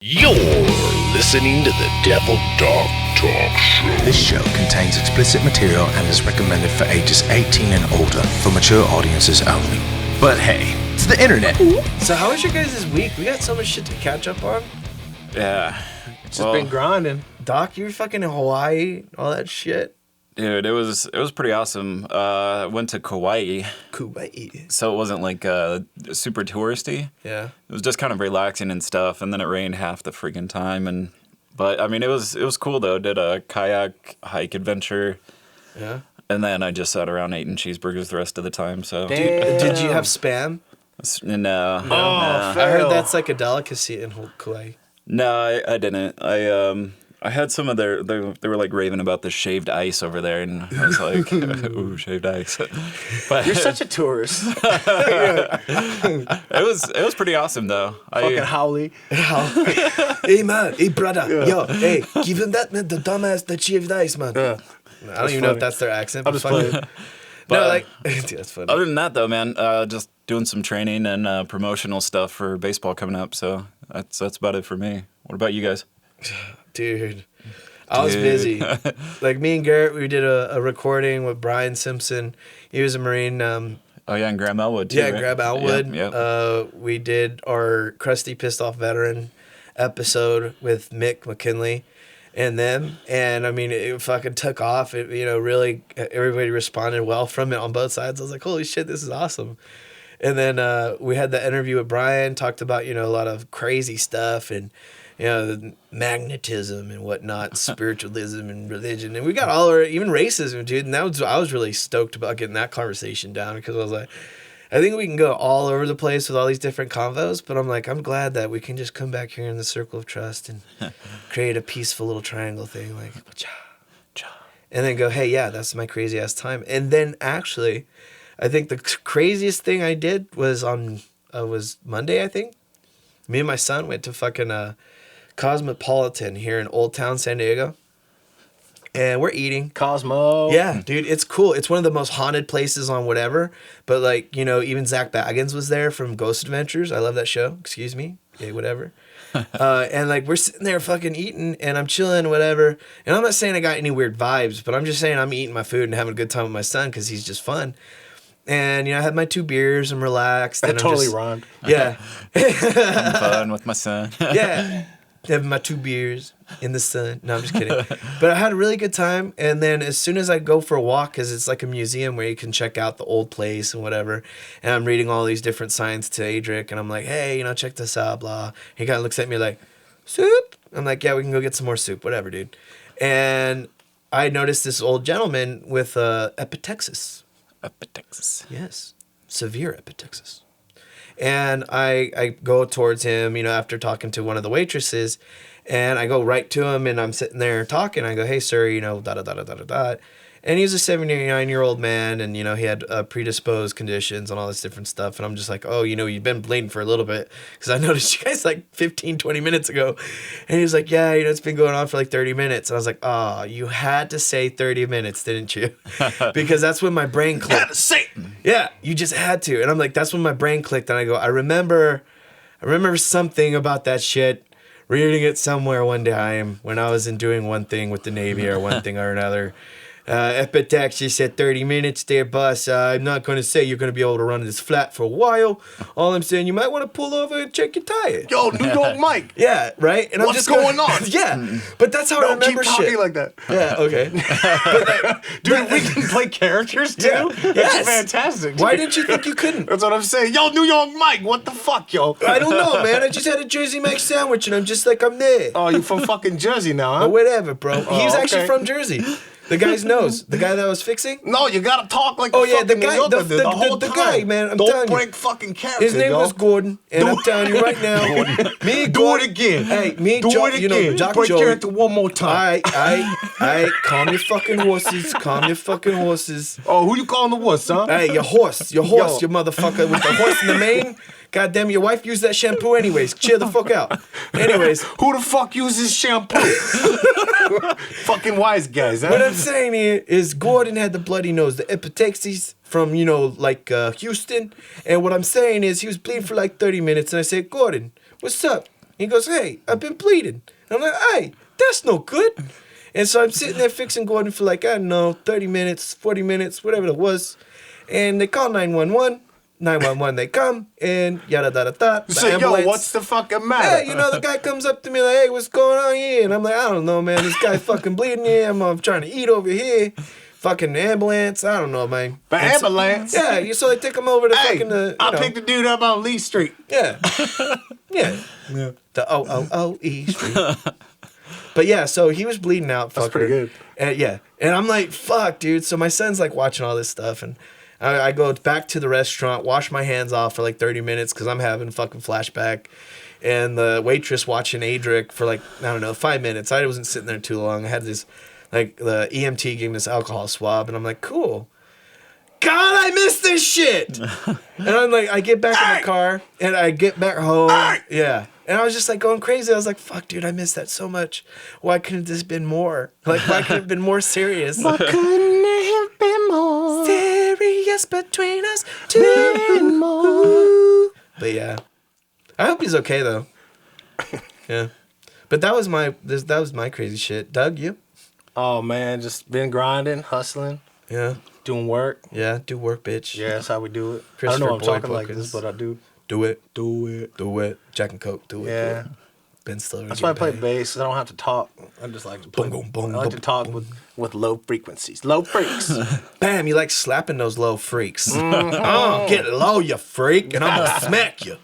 You're listening to the Devil Dog Talk Show. This show contains explicit material and is recommended for ages 18 and older for mature audiences only. But hey, it's the internet. So how was your guys' week? We got so much shit to catch up on. Yeah. Just been grinding. Doc, you were fucking in Hawaii, all that shit. Dude, it was pretty awesome. I went to Kauai. Kuwait. So it wasn't like super touristy. Yeah. It was just kind of relaxing and stuff, and then it rained half the freaking time but I mean it was cool though. Did a kayak hike adventure. Yeah. And then I just sat around eating cheeseburgers the rest of the time. So Did you have Spam? No. I heard that's like a delicacy in Kauai. No, I didn't. I had some of they were like raving about the shaved ice over there, and I was like, ooh, shaved ice. But You're such a tourist. it was pretty awesome though. Fucking Howley. Hey man, hey brother, yo, hey, give him that man, the dumbass that shaved ice, man. I don't even know if that's their accent. I'm just playing. No, like, dude, that's funny. Other than that though, man, just doing some training and promotional stuff for baseball coming up. So that's about it for me. What about you guys? Dude, I was busy. Like me and Garrett, we did a recording with Brian Simpson. He was a Marine. Oh yeah, and Graham Elwood too. Yeah, right? Graham Elwood. Yep. We did our crusty pissed off veteran episode with Mick McKinley and them, and I mean it fucking took off. It really everybody responded well from it on both sides. I was like, holy shit, this is awesome. And then we had the interview with Brian, talked about a lot of crazy stuff and the magnetism and whatnot, spiritualism and religion, and we got all our even racism, dude. And I was really stoked about getting that conversation down because I was like, I think we can go all over the place with all these different convos, but I'm like, I'm glad that we can just come back here in the circle of trust and create a peaceful little triangle thing, like, and then go, hey, yeah, that's my crazy ass time. And then actually, I think the craziest thing I did was was Monday, I think. Me and my son went to fucking Cosmopolitan here in Old Town San Diego, and we're eating. Cosmo. Yeah, dude, it's cool. It's one of the most haunted places on whatever. But like, even Zach Baggins was there from Ghost Adventures. I love that show. Excuse me. Yeah, whatever. And like we're sitting there fucking eating, and I'm chilling, whatever. And I'm not saying I got any weird vibes, but I'm just saying I'm eating my food and having a good time with my son because he's just fun. And I had my 2 beers. I'm relaxed. That and totally I'm just, rhymed. Yeah. Having fun with my son. Yeah. Having my 2 beers in the sun. No, I'm just kidding. But I had a really good time. And then as soon as I go for a walk, because it's like a museum where you can check out the old place and whatever. And I'm reading all these different signs to Adric. And I'm like, hey, check this out, blah. He kind of looks at me like, soup? I'm like, yeah, we can go get some more soup. Whatever, dude. And I noticed this old gentleman with epitexis. Epitexis. Yes. Severe epitexis. And I go towards him, after talking to one of the waitresses, and I go right to him, and I'm sitting there talking. I go, hey, sir, da-da-da-da-da-da. And he's a 79-year-old man, and, he had predisposed conditions and all this different stuff. And I'm just like, oh, you've been bleeding for a little bit because I noticed you guys like 15, 20 minutes ago. And he was like, yeah, it's been going on for like 30 minutes. And I was like, oh, you had to say 30 minutes, didn't you? Because that's when my brain clicked. Gotta say. Yeah, you just had to. And I'm like, that's when my brain clicked. And I go, I remember something about that shit. Reading it somewhere one time when I was doing one thing with the Navy or one thing or another. Epitaxis said 30 minutes there, boss. I'm not going to say you're going to be able to run this flat for a while. All I'm saying, you might want to pull over and check your tire. Yo, New York Mike. Yeah, right? And What's I'm just going on? Yeah, but that's how I remember keep talking shit. like that. Yeah, okay. Dude, we can play characters too? Yeah. That's Yes. fantastic. Why didn't you think you couldn't? That's what I'm saying. Yo, New York Mike, what the fuck, yo? I don't know, man. I just had a Jersey Mike sandwich, and I'm just like, I'm there. Oh, you from fucking Jersey now, huh? Or whatever, bro. He's actually okay. from Jersey. The guy's nose. The guy that I was fixing. No, you gotta talk like Oh, the yeah, fucking the guy- New Yorker the- did the- whole the time. guy, man, I'm Don't telling you. break fucking character, His name yo. was Gordon, and I'm telling you right now, me and Do Gordon, it again. Hey, me and Do Joe, it again. Jock Break Joey. character one more time. I, calm your fucking horses, calm your fucking horses. Oh, who you calling the wuss, huh? Hey, your horse, Yo. you motherfucker with the horse in the mane. Goddamn, your wife used that shampoo anyways. Chill the fuck out. Anyways, Who the fuck uses shampoo? Fucking wise guys, huh? what I'm saying here is Gordon had the bloody nose, the epitaxis from, Houston. And what I'm saying is he was bleeding for like 30 minutes. And I said, Gordon, what's up? He goes, hey, I've been bleeding. And I'm like, hey, that's no good. And so I'm sitting there fixing Gordon for like, I don't know, 30 minutes, 40 minutes, whatever it was. And they call 911. 911, they come, and yada-da-da-da. So, yo, what's the fucking matter? Yeah, the guy comes up to me like, hey, what's going on here? And I'm like, I don't know, man. This guy fucking bleeding here. I'm trying to eat over here. Fucking ambulance. I don't know, man. The ambulance? Yeah, so they take him over to Hey, fucking I picked the dude up on Lee Street. Yeah. Yeah. The OOOE Street. But yeah, so he was bleeding out. That's pretty good. And yeah. And I'm like, fuck, dude. So my son's like watching all this stuff, and I go back to the restaurant, wash my hands off for like 30 minutes because I'm having a fucking flashback. And the waitress watching Adric for like, I don't know, 5 minutes. I wasn't sitting there too long. I had this, like, the EMT gave me this alcohol swab, and I'm like, cool. God, I miss this shit. And I'm like, I get back in the car, and I get back home. Yeah. And I was just like going crazy. I was like, fuck, dude, I miss that so much. Why couldn't this been more? Like, why couldn't it have been more serious? Why couldn't it have been more serious between us two? More. But yeah. I hope he's okay, though. Yeah. But that was my crazy shit. Doug, you? Oh, man, just been grinding, hustling, Yeah. doing work. Yeah, do work, bitch. Yeah, that's how we do it. I Christopher don't know I'm talking Boyd like Wilkins. this, but I do. Do it. Do it. Do it. Jack and Coke, do it. Yeah. Do it. Ben Stiller. That's why I play bass. I don't have to talk. I just like to play. I like to talk with low frequencies. Low freaks. Bam, you like slapping those low freaks. Get low, you freak, and I'm gonna smack you.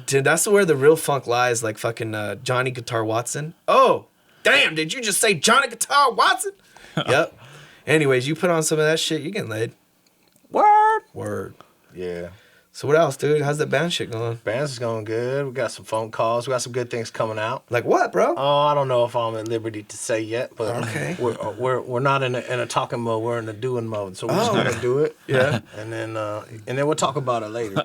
Dude, that's where the real funk lies, like fucking Johnny Guitar Watson. Oh, damn, did you just say Johnny Guitar Watson? Yep. Anyways, you put on some of that shit, you're getting laid. Word. Yeah. So what else, dude? How's that band shit going? Band's is going good. We got some phone calls. We got some good things coming out. Like what, bro? Oh, I don't know if I'm at liberty to say yet, but Okay. we're not in a talking mode. We're in a doing mode. So we're just gonna do it. Yeah. And then we'll talk about it later.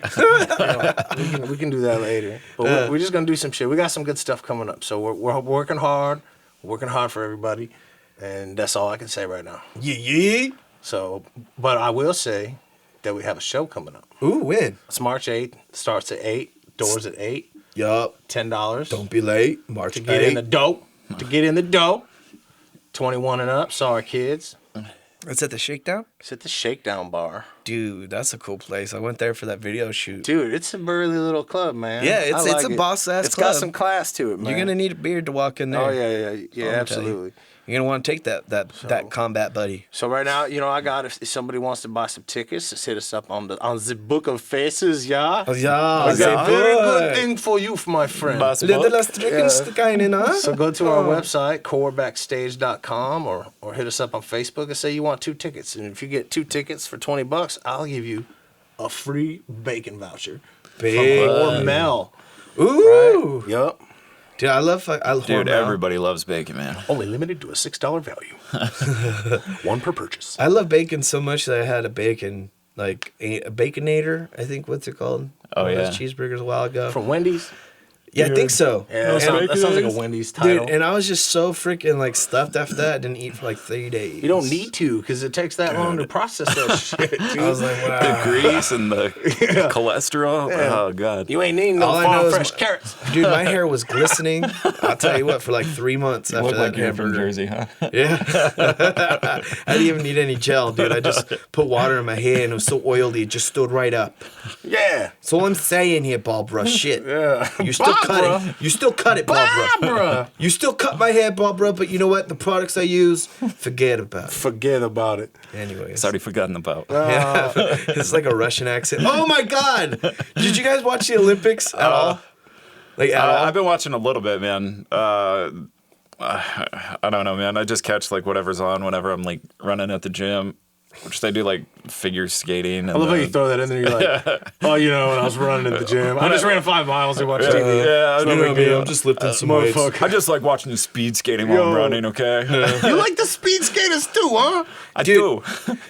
We can do that later. But we're just gonna do some shit. We got some good stuff coming up. So we're working hard. Working hard for everybody, and that's all I can say right now. Yeah. So, but I will say that we have a show coming up. Ooh, when? It's March 8th. Starts at 8. Doors at 8. Yup. $10. Don't be late. March to get in the 8th. dough. To get in the dough. 21 and up. Sorry, kids. It's at the Shakedown? It's at the Shakedown Bar. Dude, that's a cool place. I went there for that video shoot. Dude, it's a burly little club, man. Yeah, I it's like a it. boss-ass It's club. got some class to it, man. You're going to need a beard to walk in there. Oh, yeah, I'm gonna tell absolutely. you. You're going to want to take that combat buddy. So right now, I got, if somebody wants to buy some tickets, just hit us up on the Book of Faces, yeah? Yeah, I got a very good thing for you, my friend. Little strickens to kind in, huh? So go to our website, corebackstage.com, or hit us up on Facebook and say you want 2 tickets. And if you get 2 tickets for $20, I'll give you a free bacon voucher Big. from Hormel. Ooh. Right? Yup. Dude, I love Dude, Hormel. everybody loves bacon, man. Only limited to a $6 value. 1 per purchase. I love bacon so much that I had a bacon, like a Baconator, I think what's it called? Oh, One of yeah. those cheeseburgers a while ago. From Wendy's. Yeah, I think so. Yeah, that sounds like a Wendy's title. Dude, and I was just so freaking like stuffed after that. I didn't eat for like 3 days. You don't need to, because it takes that long to process that shit, dude. I was like, wow. The grease and the cholesterol. Yeah. Oh, God. You ain't needing no All I farm know is fresh carrots. Dude, my hair was glistening. I'll tell you what, for like 3 months after Look that like you're from hamburger. Jersey, huh? Yeah. I didn't even need any gel, dude. I just put water in my hair and it was so oily, it just stood right up. Yeah. That's all I'm saying here, Barbara. Shit. Yeah. You still cut Barbara. it. You still cut it, Barbara. Barbara. You still cut my hair, Barbara, but you know what? The products I use, forget about it. Forget about it. Anyways. It's already forgotten about. Yeah. It's like a Russian accent. Oh my God. Did you guys watch the Olympics at all? Like at all? I've been watching a little bit, man. I don't know, man. I just catch like whatever's on whenever I'm like running at the gym, which they do like figure skating. And I love how you throw that in there. You're like, when I was running at the gym. I just ran 5 miles and watched TV. Yeah, You know me, I'm just lifting some weights. motherfucker. I just like watching the speed skating while I'm Yo. running, okay? You like the speed skaters too, huh? I do.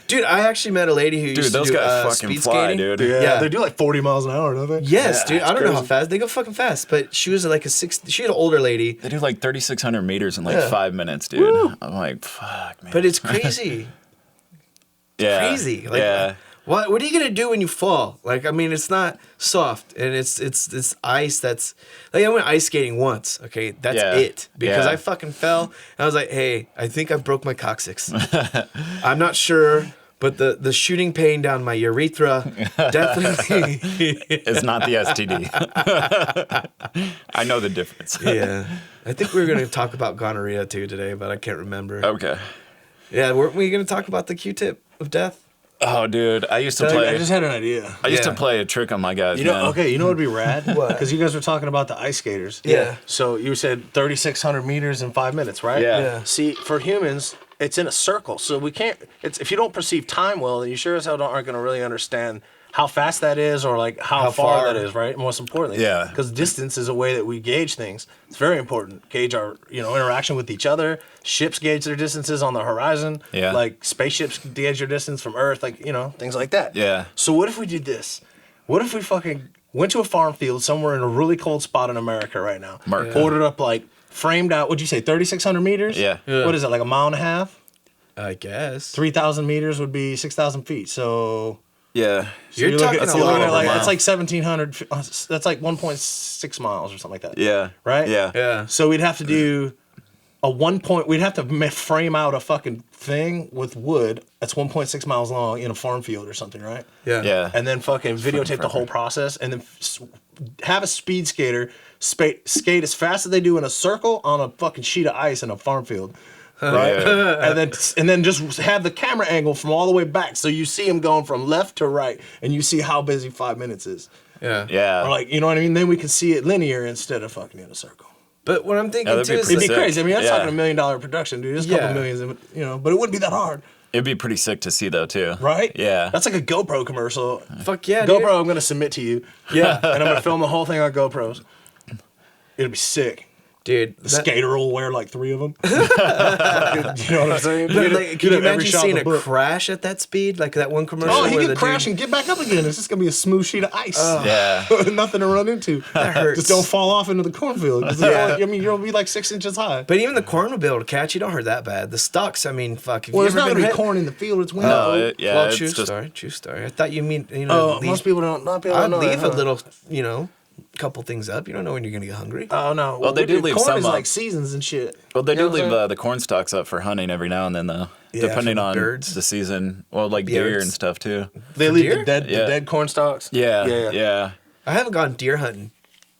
Dude, I actually met a lady who used to those do guys fucking speed fly, skating. dude. Yeah. Yeah. They do like 40 miles an hour, don't they? Yes, Yeah, dude. I it's don't know how crazy. fast. They go fucking fast. But she was like she's an older lady. They do like 3,600 meters in like Yeah. 5 minutes, dude. I'm like, fuck, man. But it's crazy. yeah. Crazy. Like, yeah. What are you gonna do when you fall? Like, I mean, it's not soft, and it's ice. That's like I went ice skating once. Okay, that's it because I fucking fell. And I was like, hey, I think I broke my coccyx. I'm not sure, but the shooting pain down my urethra definitely It's not the STD. I know the difference. Yeah, I think we were gonna talk about gonorrhea too today, but I can't remember. Okay. Yeah, weren't we gonna talk about the Q-tip of death? Oh, dude, I used to I play. just had an idea. I used to play a trick on my guys. You know, man. okay, you know what would be rad? What? Because you guys were talking about the ice skaters. Yeah. So you said 3,600 meters in 5 minutes, right? Yeah. See, for humans, it's in a circle, so we can't. It's if you don't perceive time well, then you sure as hell aren't going to really understand how fast that is or like how far that is, right? Most importantly, Yeah. because distance is a way that we gauge things. It's very important. Gauge our interaction with each other. Ships gauge their distances on the horizon. Yeah. Like spaceships gauge their distance from Earth. Like things like that. Yeah. So what if we did this? What if we fucking went to a farm field somewhere in a really cold spot in America right now? Mark. Ordered up like framed out. What'd you say? 3,600 meters. Yeah. What is it? Like a mile and a half? I guess. 3,000 meters would be 6,000 feet. So. Yeah. So you're talking looking, a you're lot looking at over like a that's mile. like 1,700. That's like 1.6 miles or something like that. Yeah. Right? Yeah. Yeah. So we'd have to do we'd have to frame out a fucking thing with wood that's 1.6 miles long in a farm field or something, right? Yeah. Yeah. And then fucking videotape the whole process and then have a speed skater skate as fast as they do in a circle on a fucking sheet of ice in a farm field. Right, Yeah. and then just have the camera angle from all the way back, so you see him going from left to right, and you see how busy 5 minutes is. Yeah. Yeah. Or like, you know what I mean? Then we can see it linear instead of fucking in a circle. But what I'm thinking that'd too be is It'd be Sick. crazy. I mean, that's Yeah. talking $1 million production, dude. There's a couple Yeah. millions, but it wouldn't be that hard, It'd be pretty sick to see though too. right? Yeah. That's like a GoPro commercial. fuck yeah, GoPro, dude. I'm gonna submit to you, Yeah, and I'm gonna film the whole thing on GoPros. It'll be sick. dude. The skater will wear like 3 of them. You know what I'm saying? But like, can you Get every imagine shot seeing in a the book. crash at that speed? Like that one commercial Oh, he where could the crash dude... and get back up again. It's just gonna be a smooth sheet of ice. Yeah. Nothing to run into. That hurts. Just don't fall off into the cornfield. 'Cause I mean, you'll be like 6 inches high. But even the corn will be able to catch. You don't hurt that bad. The stalks, I mean, fuck. Have Well, you it's ever not been gonna be hit? corn in the field. It's winter. No, yeah, well, it's true just story. True story. I thought you mean Oh, leave- most people don't. Not people I'd don't know. leave that, a little, couple things up. You don't know when you're gonna get hungry. Oh no. Well, they do leave corn some is up. like seasons and shit. Well, they You know do what I'm leave saying? the corn stalks up for hunting every now and then, though, Yeah, depending for on birds. the season. Well, like deer Birds. and stuff too. They leave deer? the Yeah. dead corn stalks. Yeah, yeah. I haven't gone deer hunting.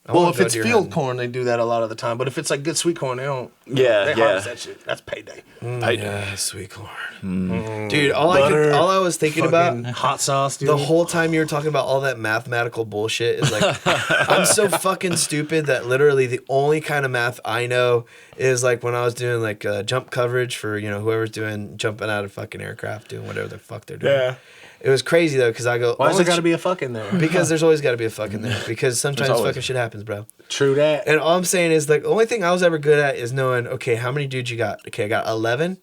I Well, wanna if go it's deer field hunting. corn, they do that a lot of the time. But if it's like good sweet corn, they don't. Yeah, they yeah. harvest that shit. That's payday. Yeah, sweet corn. Dude, all I was thinking Fucking about hot sauce, dude. the whole time you were talking about all that mathematical bullshit is like, I'm so fucking stupid that literally the only kind of math I know is like when I was doing like jump coverage for whoever's doing jumping out of fucking aircraft, doing whatever the fuck they're doing. Yeah. It was crazy though because I go, Why's oh, there got to be a fuck in there? because there's always got to be a fuck in there because sometimes always. fucking shit happens, bro. True that. And all I'm saying is like the only thing I was ever good at is knowing, okay, how many dudes you got? Okay, I got 11.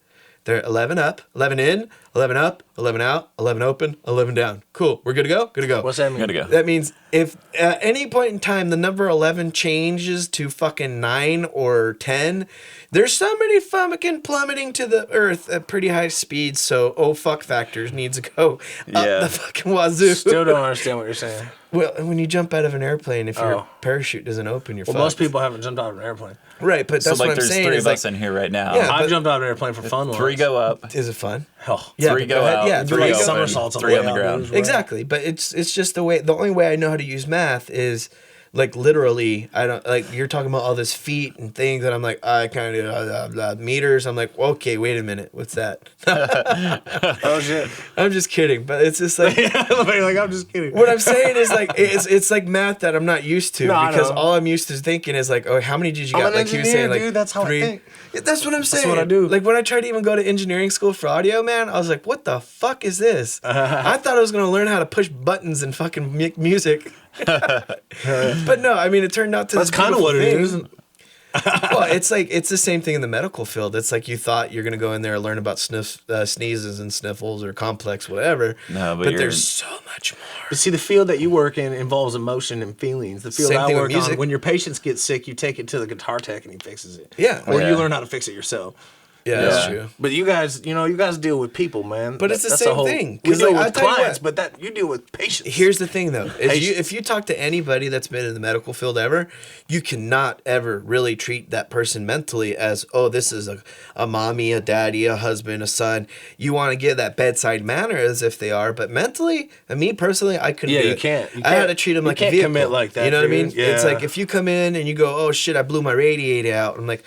They're 11 up, 11 in, 11 up, 11 out, 11 open, 11 down. Cool. We're good to go? Good to go. What's that mean? Gotta go. That means if at any point in time the number 11 changes to fucking 9 or 10, there's somebody fucking plummeting to the earth at pretty high speeds. So, oh fuck factors needs to go Yeah. up the fucking wazoo. Still don't understand what you're saying. Well, when you jump out of an airplane, if your Oh. parachute doesn't open, you're Well, fucked. most people haven't jumped out of an airplane. Right, but So that's like, what I'm there's saying 3 is of like, us in here right now. Yeah. I've but- jumped out of an airplane for fun. 3 once. go up. is it fun? Hell. Yeah, 3 but go ahead. out. Yeah, 3 like open, somersaults on the 3 way on the out, ground. dude. Exactly, but it's just the only way I know how to use math is like literally. I don't like you're talking about all this feet and things, and I'm like I kind of meters. I'm like okay, wait a minute, what's that? Oh shit. I'm just kidding, but it's just like Like I'm just kidding. what I'm saying is like it's like math that I'm not used to No, I because know. all I'm used to thinking is like oh how many did you I'm got? an Like he was engineer, saying like dude, that's how I 3. think. Yeah, that's what I'm saying. what I do. Like when I tried to even go to engineering school for audio, man, I was like, what the fuck is this? I thought I was gonna learn how to push buttons and fucking make music. But no, I mean it turned out to That's this kind of what it beautiful is. thing. Well, it's like it's the same thing in the medical field. It's like you thought you're gonna go in there and learn about sneezes and sniffles or complex whatever. No, but but you're- there's so much more. But see, the field that you work in involves emotion and feelings. The field Same I thing with work on, music. when your patients get sick, you take it to the guitar tech and he fixes it. Yeah. Or Yeah. you learn how to fix it yourself. Yeah, that's true. But you guys deal with people, man. But it's the That's same a whole, thing. We deal I'll with tell you clients, what. but you deal with patients. Here's the thing, though. If you talk to anybody that's been in the medical field ever, you cannot ever really treat that person mentally as, oh, this is a mommy, a daddy, a husband, a son. You want to give that bedside manner as if they are, but mentally, and me personally, I couldn't do it. Can't. I had to treat them like a can't vehicle. commit like that. You know what I mean? Yeah. It's like if you come in and you go, oh shit, I blew my radiator out. I'm like,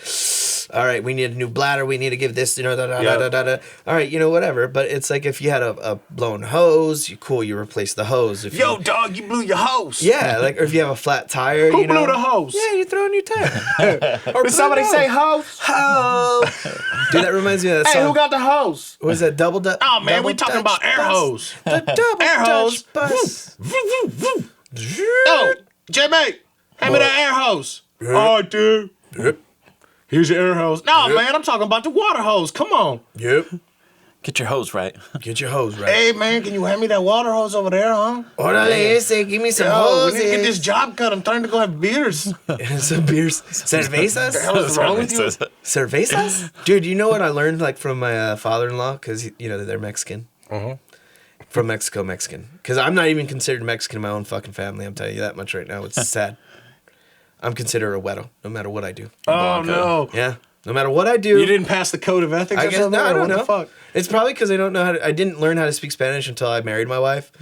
all right, we need a new bladder. We need to give this, da. All right, whatever. But it's like if you had a blown hose, you replace the hose. If dog, you blew your hose. yeah, like, or if you have a flat tire, Who blew the hose? Yeah, you throw a new tire. Or Did somebody say hose? hose? Dude, that reminds me of that song. Hey, who got the hose? What was that double Dutch? Oh man, we talking about air hose. The double Air hose. Dutch bus. Oh, J-Mate, hand me that air hose. Oh, dude. Here's your air hose. No, man, I'm talking about the water hose. Come on. Yep. Get your hose right. Get your hose right. Hey, man, can you hand me that water hose over there, huh? Orale ese, give me some Yo, hoses. we need to get this job cut. I'm trying to go have beers. Some beers. Cervezas? The hell is wrong with you? Cervezas? Dude, you know what I learned from my father-in-law? Because, they're Mexican. From Mexican. Because I'm not even considered Mexican in my own fucking family. I'm telling you that much right now. It's sad. I'm considered a güero, no matter what I do. Oh, no. Yeah. No matter what I do. You didn't pass the code of ethics I or guess, something? no, I don't know. What the fuck? It's probably because I don't know I didn't learn how to speak Spanish until I married my wife,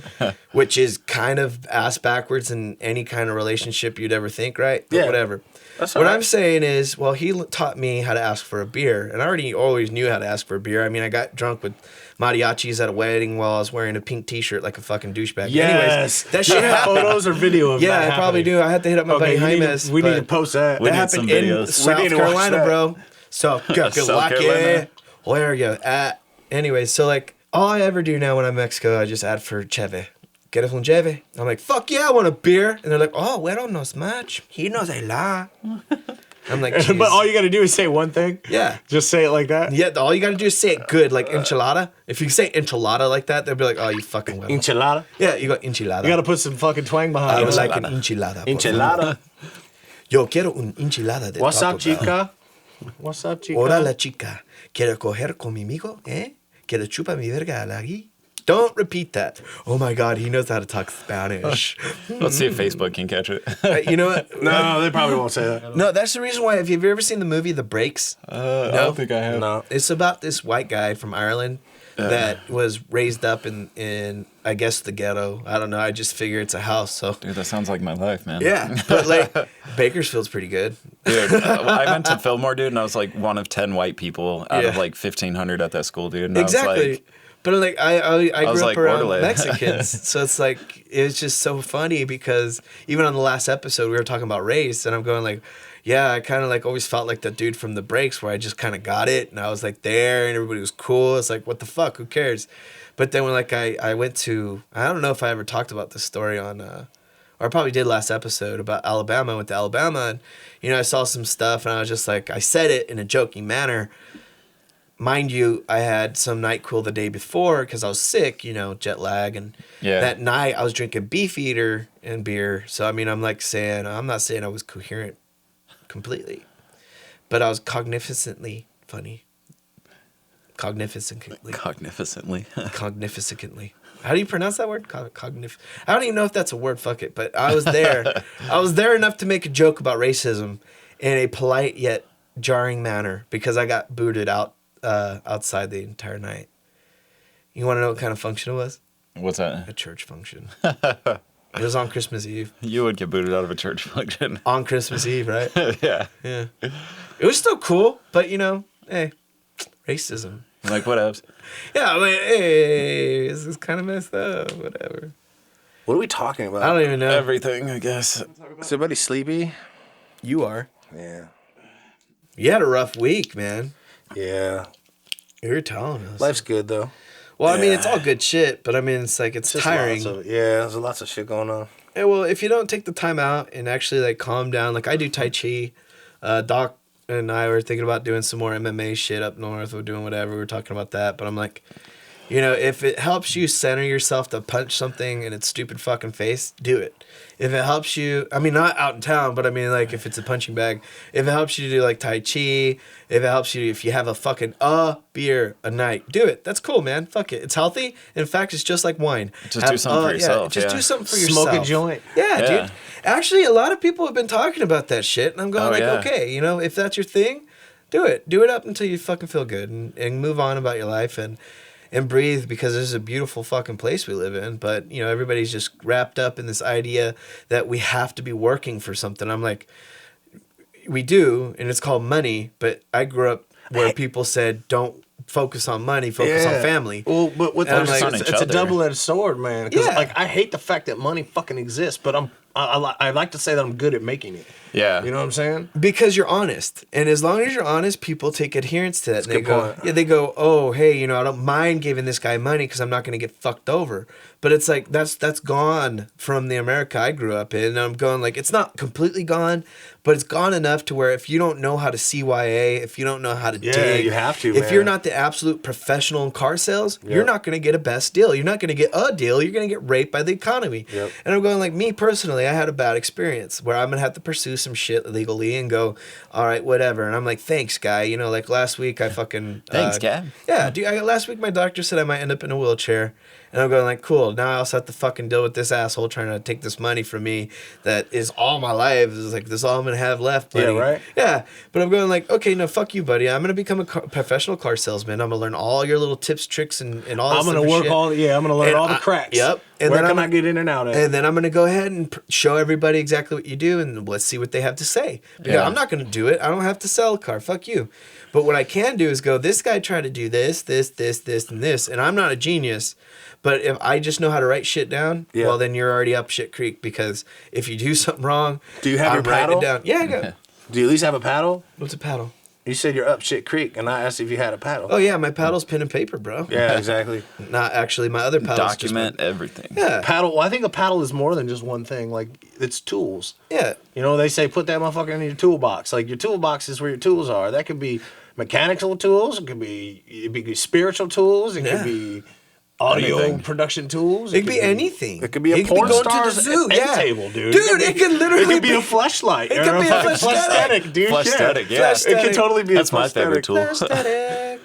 which is kind of ass backwards in any kind of relationship you'd ever think, right? But Yeah. whatever. That's what all right. I'm saying is, well, he taught me how to ask for a beer, and I already always knew how to ask for a beer. I mean, I got drunk with mariachis at a wedding while I was wearing a pink T-shirt like a fucking douchebag. Yes. Anyways, that shit happened. Photos or video of Yeah, that I probably happening. do. I had to hit up my buddy Jaimes. We need to but post that. We that need some happened in videos. South We need to watch Carolina, that. bro. So, good South luck, Carolina. yeah. Where are you at? Anyway, so like, all I ever do now when I'm in Mexico, I just add for cheve. ¿Quieres un cheve? I'm like, fuck yeah, I want a beer. And they're like, oh, güero no es much. He knows a lot. I'm like, jeez. But all you got to do is say one thing. Yeah. Just say it like that. Yeah, all you gotta do is say it good, like enchilada. If you say enchilada like that, they'll be like, oh, you fucking güero. Enchilada. Yeah, you got enchilada. You got to put some fucking twang behind I it. would like an enchilada. por favor. Enchilada. Yo quiero un enchilada de What's Taco up, Bell. chica? What's up, chica? Hola la chica. ¿Quiere coger con mi amigo? ¿Quiere chupa mi verga al aquí? Don't repeat that. Oh my God, he knows how to talk Spanish. Let's see if Facebook can catch it. You know what? No, they probably won't say that. No, that's the reason why. Have you ever seen the movie The Breaks? I don't think I have. No. It's about this white guy from Ireland that was raised up in I guess the ghetto. I don't know. I just figure it's a house. So Dude, that sounds like my life, man. yeah, but like Bakersfield's pretty good. Dude, I went to Fillmore, dude, and I was like one of 10 white people out of Yeah. like 1,500 at that school, dude. And I Exactly. was like, But like I was grew like, up around orderly. Mexicans, so it's like it's just so funny because even on the last episode we were talking about race, and I'm going like, yeah, I kind of like always felt like the dude from The Breaks where I just kind of got it, and I was like there, and everybody was cool. It's like, what the fuck? Who cares? But then when like I went to, I don't know if I ever talked about this story on, or I probably did last episode about Alabama. I went to Alabama, and I saw some stuff, and I was just like, I said it in a joking manner. Mind you, I had some NyQuil the day before because I was sick, jet lag. And that night I was drinking Beefeater and beer. So, I mean, I'm not saying I was coherent completely. But I was cognificently funny. Cognificently. How do you pronounce that word? I don't even know if that's a word, fuck it. But I was there. I was there enough to make a joke about racism in a polite yet jarring manner because I got booted out. Outside the entire night. You want to know what kind of function it was? what's that? A church function. It was on Christmas Eve. You would get booted out of a church function. On Christmas Eve, right? Yeah. Yeah. It was still cool, but hey, racism. Like, what else? Yeah, I mean, hey, this is kind of messed up. Whatever. What are we talking about? I don't even know. Everything, I guess. Is everybody sleepy? You are. Yeah. You had a rough week, man. Yeah. You were telling us. Life's good, though. Well, I mean, it's all good shit, but I mean, it's like, it's Just tiring. there's lots of shit going on. Yeah, well, if you don't take the time out and actually like calm down, like I do Tai Chi, Doc and I were thinking about doing some more MMA shit up north. We're doing whatever. We were talking about that, but I'm like, You know, if it helps you center yourself to punch something in its stupid fucking face, do it. If it helps you, I mean, not out in town, but I mean, like, if it's a punching bag, if it helps you to do, like, Tai Chi, if it helps you, if you have a fucking beer a night, do it. That's cool, man. Fuck it. It's healthy. In fact, it's just like wine. Just do something for yourself. Just do something for yourself. Smoke a joint. Yeah, Yeah. dude. Actually, a lot of people have been talking about that shit, and I'm going okay, you know, if that's your thing, do it. Do it up until you fucking feel good, and move on about your life, and breathe, because this is a beautiful fucking place we live in. But, you know, everybody's just wrapped up in this idea that we have to be working for something. I'm like, we do, and it's called money, but I grew up where people said, don't focus on money, focus on family. Well, but with And I'm those, like, it's a double-edged sword, man. Because, Yeah. like, I hate the fact that money fucking exists, but I like to say that I'm good at making it. Yeah. You know what I'm saying? Because you're honest. And as long as you're honest, people take adherence to that. And a good point. they go, oh, hey, you know, I don't mind giving this guy money because I'm not going to get fucked over. But it's like, that's gone from the America I grew up in. And I'm going, like, it's not completely gone, but it's gone enough to where if you don't know how to CYA, if you don't know how to dig, you have to, if man. you're not the absolute professional in car sales, you're not going to get a best deal. You're not going to get a deal. You're going to get raped by the economy. Yep. And I'm going, like, me personally, I had a bad experience where I'm going to have to pursue some shit legally and go, all right, whatever. And I'm like, thanks, guy. You know, like last week I fucking... Thanks, guy. Yeah, dude, last week my doctor said I might end up in a wheelchair. And I'm going like, cool, now I also have to fucking deal with this asshole trying to take this money from me that is all my life. It's like, this is all I'm going to have left, buddy. Yeah, right? Yeah, but I'm going like, okay, no, fuck you, buddy. I'm going to become a professional car salesman. I'm going to learn all your little tips, tricks, and all this I'm going to work shit. I'm going to learn And all the cracks. Yep. And Where then can I'm- I get in and out at? And then I'm going to go ahead and show everybody exactly what you do, and let's see what they have to say. Because Yeah. I'm not going to do it. I don't have to sell a car. Fuck you. But what I can do is go, this guy tried to do this, and this, and I'm not a genius. But if I just know how to write shit down, Yeah. well, then you're already up shit creek, because if you do something wrong, Do you have I'm your writing paddle? it down. Yeah, I got. Do you at least have a paddle? What's a paddle? You said you're up shit creek, and I asked if you had a paddle. Oh yeah, my paddle's pen and paper, bro. Yeah, exactly. Not actually my other paddle's Document everything. Yeah. Paddle. Well, I think a paddle is more than just one thing. Like, it's tools. Yeah. You know, they say put that motherfucker in your toolbox. Like, your toolbox is where your tools are. That could be mechanical tools. It could be spiritual tools. It Yeah. could be audio Anything. production tools. It could be anything. It could be a It could porn going to star's the zoo. end Yeah. table, dude. Dude, it could literally It could be a fleshlight. It could be a fleshlight, dude. Fleshstatic, yeah. It could totally be That's a my favorite tool. Aesthetic.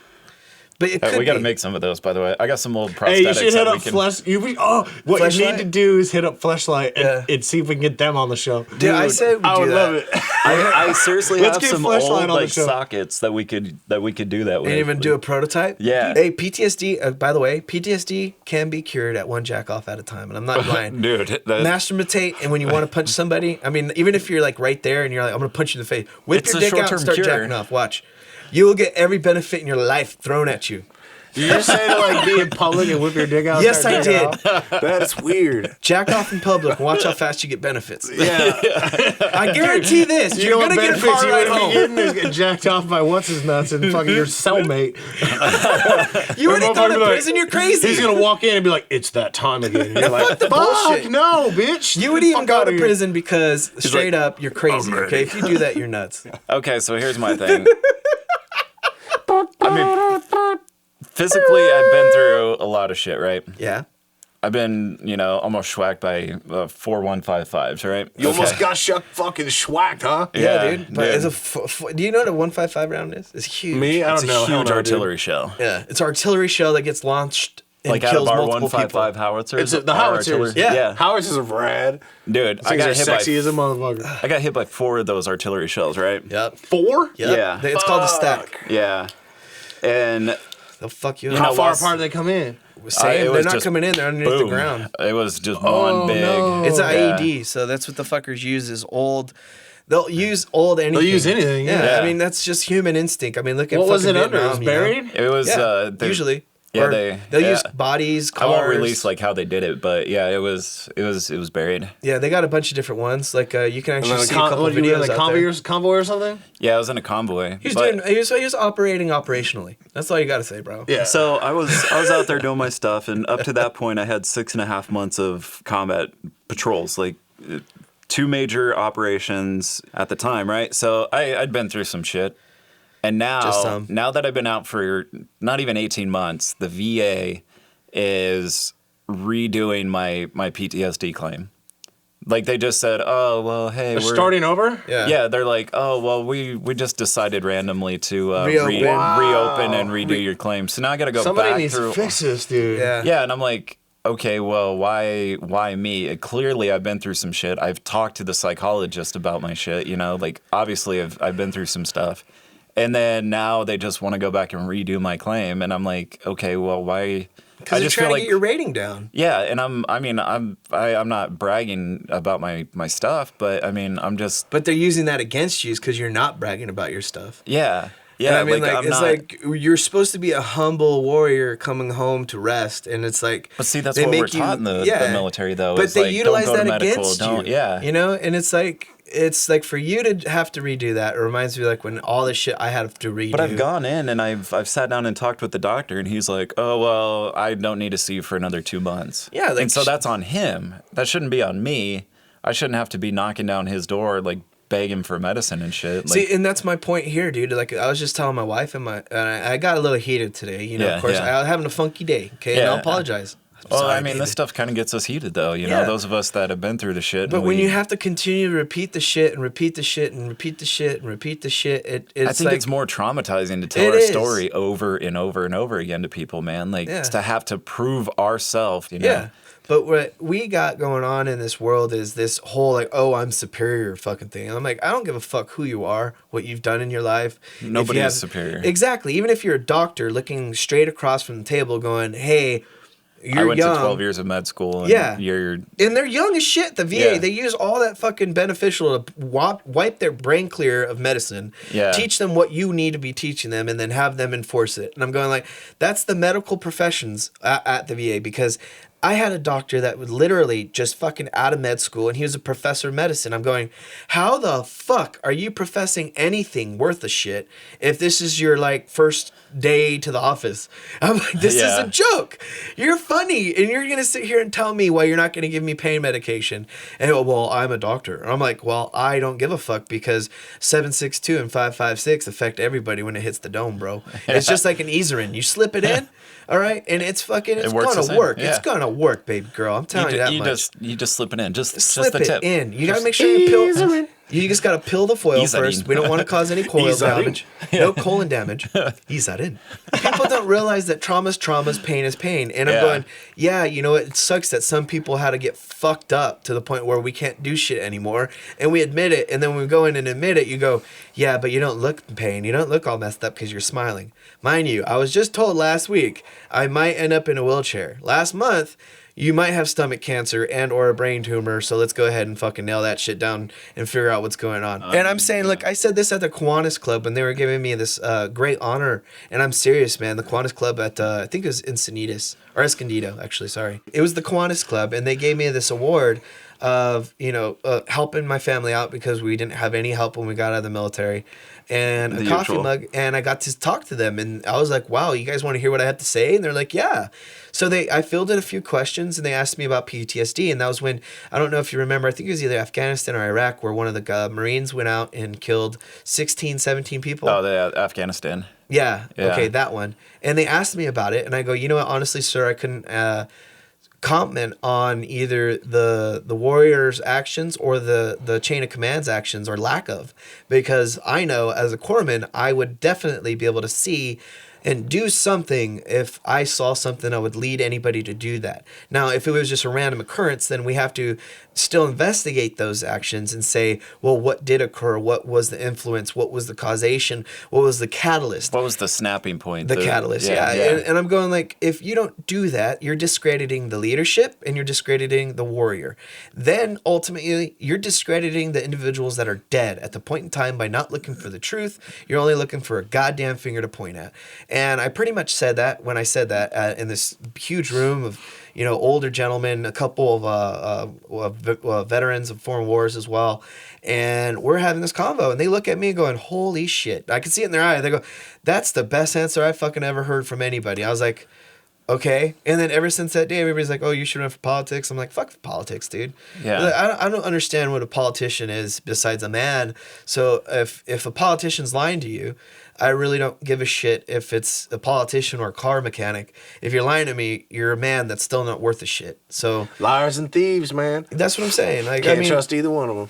But it could We got to be. make some of those, by the way. I got some old prosthetics Hey, you should hit that up we can... Flesh. What you Fleshlight? need to do is hit up Fleshlight Yeah. and see if we can get them on the show. Dude, I said we I do would that. love it. I seriously Let's have get some Fleshlight old on the like show. sockets that we could do that with. And even do a prototype? Yeah. Hey, PTSD, by the way, PTSD can be cured at one jack off at a time. And I'm not lying. Dude, Masturbate, and when you want to punch somebody, I mean, even if you're like right there and you're like, I'm going to punch you in the face, whip It's your a dick out and short-term start cure. jacking off. Watch. You will get every benefit in your life thrown at you. You just say to like be in public and whip your dick out? Yes, start I jacking did. off? That's weird. Jack off in public and watch how fast you get benefits. Yeah. I guarantee this. You You're know going what to get a benefits car you ride would be home. getting is get jacked off by what's his nuts and fucking your cellmate. You already go Motherfucker to be like, prison. You're crazy. He's gonna walk in and be like, "It's that time again." And you're like, fuck the "Fuck bullshit. no, bitch." You would Get the even fuck go outta to here. prison because straight up, you're crazy. Okay, if you do that, you're nuts. Okay, so here's my thing. I mean, physically, I've been through a lot of shit, right? Yeah. I've been, almost schwacked by 4155s, right? You almost got fucking schwacked, huh? Yeah, dude. But dude. as do you know what a 155 round is? It's huge. Me, I It's don't a know. Hell huge no, artillery shell. Yeah, it's artillery shell that gets launched and Like out kills of our multiple 155 people. howitzers. It's the our howitzers. artillery- Yeah. yeah. Howitzers are rad. Dude, I Things got are hit sexy by as a motherfucker. I got hit by 4 of those artillery shells, right? Yep. 4? Yep. Yeah. It's called a stack. Yeah. And They'll fuck you You up. know, How far lost- apart do they come in? Same. it They're was not just coming in. They're underneath boom. the ground. It was just one big. no. It's an Yeah. IED, so that's what the fuckers use is old. They'll use old anything. They'll use anything, yeah. I mean, that's just human instinct. I mean, look at What was it fucking under? It was Vietnam, you know? buried? It was Yeah, usually. Yeah, Or they'll yeah. use bodies, I cars. won't release like how they did it, but yeah, it was buried. Yeah, they got a bunch of different ones. Like you can And actually then see a couple what, you were in videos a out there. convoy or something? Yeah, I was in a convoy. He but- was operating operationally. That's all you got to say, bro. Yeah. So I was out there doing my stuff, and up to that point, I had 6.5 months of combat patrols, like 2 major operations at the time, right? So I'd been through some shit, and Just some. now that I've been out for not even 18 months, the VA is redoing my PTSD claim. Like they just said, oh, well, hey, we're starting over? Yeah, they're like, oh, well, we just decided randomly to reopen and redo your claim. So now I got to go Somebody back needs through. to fix this, dude. Yeah, and I'm like, okay, well, why me? Clearly, I've been through some shit. I've talked to the psychologist about my shit, you know? Like, obviously, I've been through some stuff. And then now they just want to go back and redo my claim. And I'm like, okay, well, why... Because they're trying to get your rating down. Yeah, and I'm not bragging about my stuff, but I mean, I'm just... But they're using that against you because you're not bragging about your stuff. Yeah. Yeah, and I mean, like it's like you're supposed to be a humble warrior coming home to rest, and it's like. But see, that's what we're taught in the military, though. But they utilize that against you. Yeah, you know, and it's like for you to have to redo that. It reminds me like when all the shit I had to redo. But I've gone in and I've sat down and talked with the doctor, and he's like, "Oh well, I don't need to see you for another 2 months." Yeah, like, and so that's on him. That shouldn't be on me. I shouldn't have to be knocking down his door like. Beg him for medicine and shit. Like, see, and that's my point here, dude. Like, I was just telling my wife and I got a little heated today. You know, of course, I was having a funky day. Okay, and I'll apologize. Well, sorry, I mean, this stuff kind of gets us heated, though. You know, those of us that have been through the shit. But when you have to continue to repeat the shit and repeat the shit and repeat the shit and repeat the shit, it's I think like, it's more traumatizing to tell our story over and over and over again to people, man. Like, to have to prove ourselves, you know. Yeah. But what we got going on in this world is this whole like, oh, I'm superior fucking thing. And I'm like, I don't give a fuck who you are, what you've done in your life. Nobody is superior. Exactly. Even if you're a doctor looking straight across from the table going, hey, you're I went young. to 12 years of med school. And you're and they're young as shit. The VA, they use all that fucking beneficial to wipe their brain clear of medicine, teach them what you need to be teaching them, and then have them enforce it. And I'm going like, that's the medical professions at the VA, because I had a doctor that was literally just fucking out of med school, and he was a professor of medicine. I'm going, how the fuck are you professing anything worth a shit if this is your like first day to the office? I'm like, this is a joke. You're funny, and you're gonna sit here and tell me why you're not gonna give me pain medication. And well, I'm a doctor. And I'm like, well, I don't give a fuck, because 762 and 556 affect everybody when it hits the dome, bro. It's just like an Ezerin. You slip it in. All right, and it's fucking, it's gonna work. Yeah. It's gonna work, baby girl. I'm telling you that much. You just slip it in. Just slip the it tip. in. You gotta make sure you peel. You just gotta peel the foil first. We don't want to cause any coil damage. No colon damage. Ease that in. People don't realize that trauma's pain is pain. And I'm going, you know, it sucks that some people had to get fucked up to the point where we can't do shit anymore, and we admit it. And then when we go in and admit it, you go, yeah, but you don't look in pain. You don't look all messed up because you're smiling. Mind you, I was just told last week I might end up in a wheelchair. Last month, you might have stomach cancer and or a brain tumor, so let's go ahead and fucking nail that shit down and figure out what's going on. And I'm saying, look, I said this at the Kiwanis Club when they were giving me this great honor, and I'm serious, man. The Kiwanis Club at, I think it was Encinitas, or Escondido, actually, sorry. It was the Kiwanis Club, and they gave me this award of, you know, helping my family out because we didn't have any help when we got out of the military, and a coffee mug, and I got to talk to them, and I was like, wow, you guys want to hear what I have to say? And they're like, yeah. So I filled in a few questions, and they asked me about PTSD, and that was when, I don't know if you remember, I think it was either Afghanistan or Iraq, where one of the Marines went out and killed 16, 17 people. Oh, Afghanistan. Yeah, okay, that one. And they asked me about it, and I go, you know what, honestly, sir, I couldn't comment on either the warrior's actions or the chain of command's actions, or lack of, because I know as a corpsman I would definitely be able to see and do something. If I saw something, I would lead anybody to do that. Now, if it was just a random occurrence, then we have to still investigate those actions and say, well, what did occur? What was the influence? What was the causation? What was the catalyst? What was the snapping point? The catalyst, yeah. And I'm going like, if you don't do that, you're discrediting the leadership and you're discrediting the warrior. Then ultimately, you're discrediting the individuals that are dead at the point in time by not looking for the truth. You're only looking for a goddamn finger to point at. And I pretty much said that when I said that in this huge room of, you know, older gentlemen, a couple of veterans of foreign wars as well. And we're having this convo, and they look at me going, holy shit. I can see it in their eye. They go, that's the best answer I fucking ever heard from anybody. I was like, Okay, and then ever since that day, everybody's like, "Oh, you should run for politics." I'm like, "Fuck politics, dude." Yeah. Like, I don't understand what a politician is besides a man. So if a politician's lying to you, I really don't give a shit if it's a politician or a car mechanic. If you're lying to me, you're a man that's still not worth a shit. So Liars and thieves, man. that's what I'm saying. Like, Can't I mean, trust either one of them.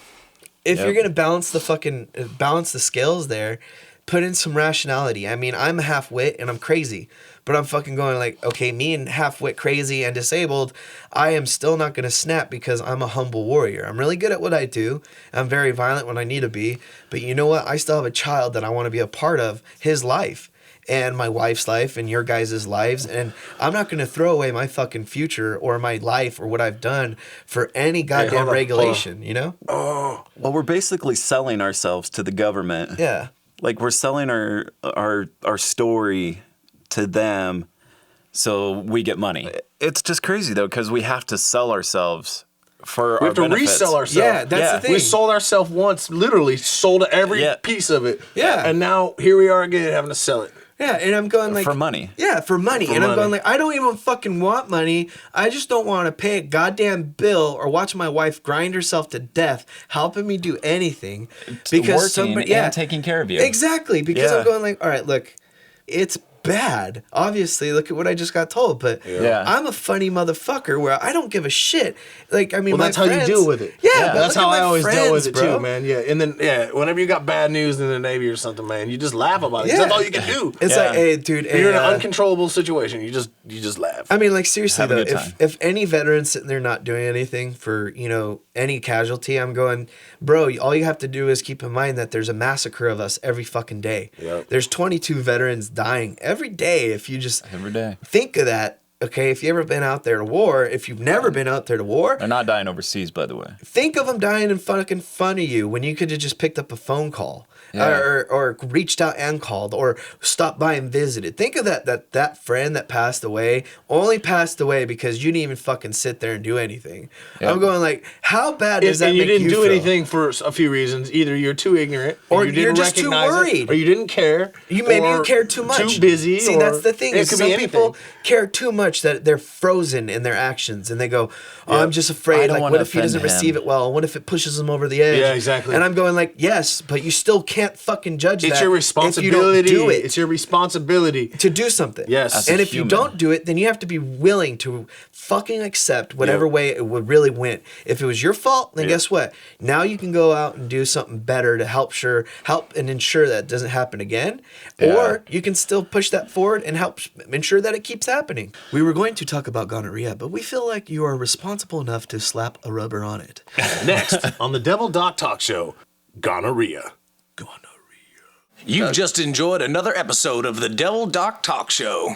if Yep. you're gonna balance the scales there, put in some rationality. I mean, I'm a half-wit and I'm crazy, but I'm fucking going like, okay, me and half-wit, crazy and disabled, I am still not gonna snap because I'm a humble warrior. I'm really good at what I do. I'm very violent when I need to be, but you know what? I still have a child that I want to be a part of his life and my wife's life and your guys' lives, and I'm not gonna throw away my fucking future or my life or what I've done for any goddamn hold on. regulation, you know? Well, we're basically selling ourselves to the government. Yeah. Like we're selling our story to them so we get money. It's just crazy though, because we have to sell ourselves for We our have to benefits. resell ourselves. Yeah, that's Yeah. the thing. We sold ourselves once, literally sold every Yeah. piece of it. Yeah. And now here we are again having to sell it. Yeah, and I'm going like For money. Yeah, for money. For and I'm money. going like I don't even fucking want money. I just don't want to pay a goddamn bill or watch my wife grind herself to death helping me do anything because Working somebody and taking care of you. Exactly, because Yeah. I'm going like, all right, look, it's bad. Obviously, look at what I just got told, but Yeah. I'm a funny motherfucker where I don't give a shit. Like, I mean, Well, my that's how you friends- deal with it. Yeah, but That's look how at I my always deal with it friends, bro. too, man. Yeah, and then whenever you got bad news in the Navy or something, man, you just laugh about it. 'Cause Yeah. That's all you can do. It's Yeah. like, hey, dude, You're in hey, an uncontrollable situation. You just laugh. I mean, like, seriously, Have a though, good time. if any veteran's sitting there not doing anything for, you know, any casualty, I'm going, bro, all you have to do is keep in mind that there's a massacre of us every fucking day. Yep. There's 22 veterans dying every day if you just Every day. think of that. Okay, if you've ever been out there to war, if you've never been out there to war, They're not dying overseas, by the way. think of them dying in fucking front of you when you could have just picked up a phone call. Yeah. Or reached out and called or stopped by and visited. Think of that friend that passed away only passed away because you didn't even fucking sit there and do anything. Yeah. I'm going like, how bad does that and you make didn't do feel? anything for a few reasons. Either you're too ignorant, Or you didn't you're just too recognize it, worried. or you didn't care. You maybe or you care too much. Too busy. See, or that's the thing. It Is could some be people anything. care too much that they're frozen in their actions, and they go, "Oh, Yeah. I'm just I afraid. don't Like, wanna what if he doesn't offend receive him." it well? What if it pushes him over the edge?" Yeah, exactly. And I'm going like, "Yes, but you still can't fucking judge It's that your if responsibility. you don't do it." It's your responsibility. To do something. Yes. As a And if you human. don't do it, then you have to be willing to fucking accept whatever way it would really went. If it was your fault, then guess what? Now you can go out and do something better to help and ensure that it doesn't happen again. Yeah. Or you can still push that forward and help ensure that it keeps happening. We were going to talk about gonorrhea, but we feel like you are responsible enough to slap a rubber on it. Next on the Devil Doc Talk Show, gonorrhea. You've just enjoyed another episode of the Devil Doc Talk Show.